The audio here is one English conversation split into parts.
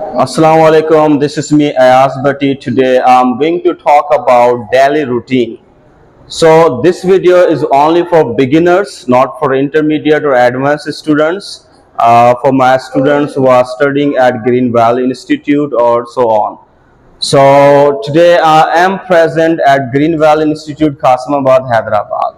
Assalamu alaikum. This is me, Ayaz. Today I'm going to talk about daily routine. So this video is only for beginners, not for intermediate or advanced students. For my students who are studying at Green Valley Institute or so on. So today I am present at Green Valley Institute, Kasimabad, Hyderabad.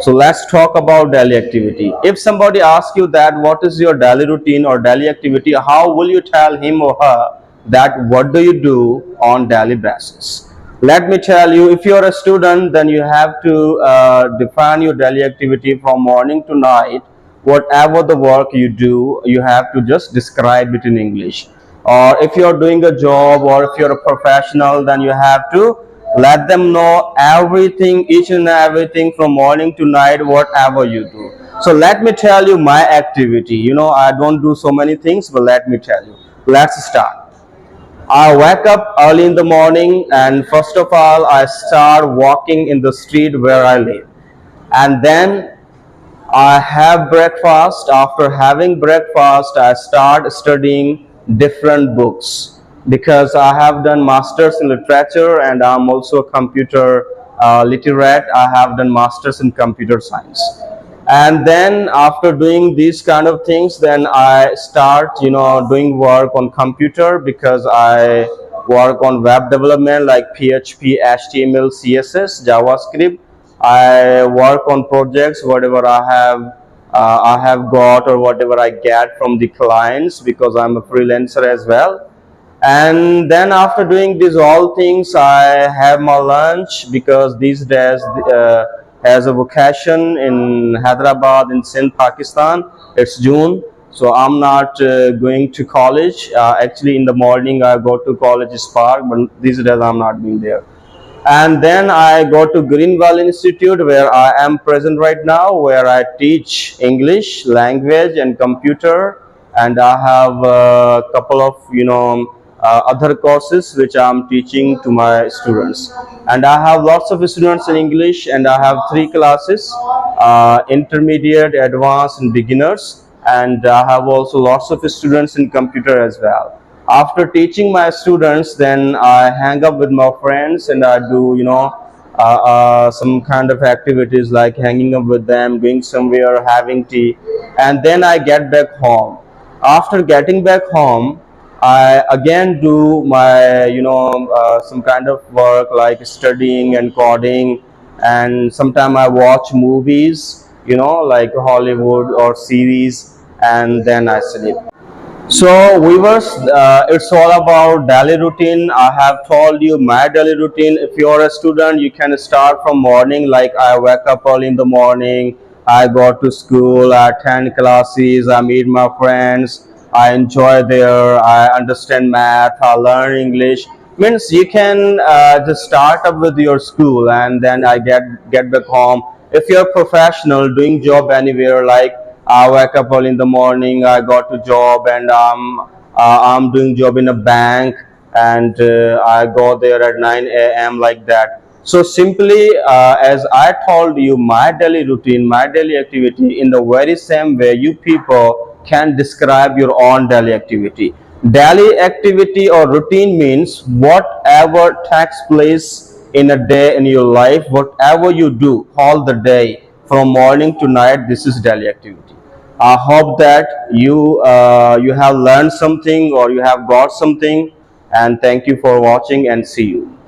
So let's talk about daily activity. If somebody asks you that what is your daily routine or daily activity, how will you tell him or her that what do you do on daily basis? Let me tell you, if you're a student, then you have to define your daily activity from morning to night. Whatever the work you do, you have to just describe it in English. Or if you're doing a job or if you're a professional, then you have to let them know everything, each and everything from morning to night, whatever you do. So let me tell you my activity. I don't do so many things, but let me tell you. Let's start. I wake up early in the morning, and first of all I start walking in the street where I live, and then I have breakfast. After having breakfast, I start studying different books because I have done masters in literature and I'm also a computer literate. I have done masters in computer science. And then after doing these kind of things, then I start, doing work on computer because I work on web development like PHP, HTML, CSS, JavaScript. I work on projects, whatever I have got or whatever I get from the clients because I'm a freelancer as well. And then after doing these all things, I have my lunch because these days has a vacation in Hyderabad in Sindh, Pakistan. It's June, so I'm not going to college. Actually, in the morning I go to college Spark, but these days I'm not being there. And then I go to Green Valley Institute where I am present right now, where I teach English language and computer, and I have a couple of other courses which I am teaching to my students. And I have lots of students in English, and I have three classes: intermediate, advanced, and beginners. And I have also lots of students in computer as well. After teaching my students, then I hang up with my friends and I do some kind of activities like hanging up with them, going somewhere, having tea, and then I get back home. After getting back home, I again do my some kind of work like studying and coding, and sometimes I watch movies, like Hollywood or series, and then I sleep. So viewers, it's all about daily routine. I have told you my daily routine. If you're a student, you can start from morning. Like I wake up early in the morning, I go to school, I attend classes, I meet my friends, I enjoy there, I understand math, I learn English. Means you can just start up with your school, and then I get back home. If you're professional doing job anywhere, like I wake up early in the morning, I got to job, and I'm doing job in a bank, and I go there at 9 a.m. like that. So simply, as I told you, my daily routine, my daily activity, in the very same way, you people can describe your own daily activity. Daily activity or routine means whatever takes place in a day in your life, whatever you do all the day from morning to night, this is daily activity. I hope that you have learned something or you have got something, and thank you for watching and see you.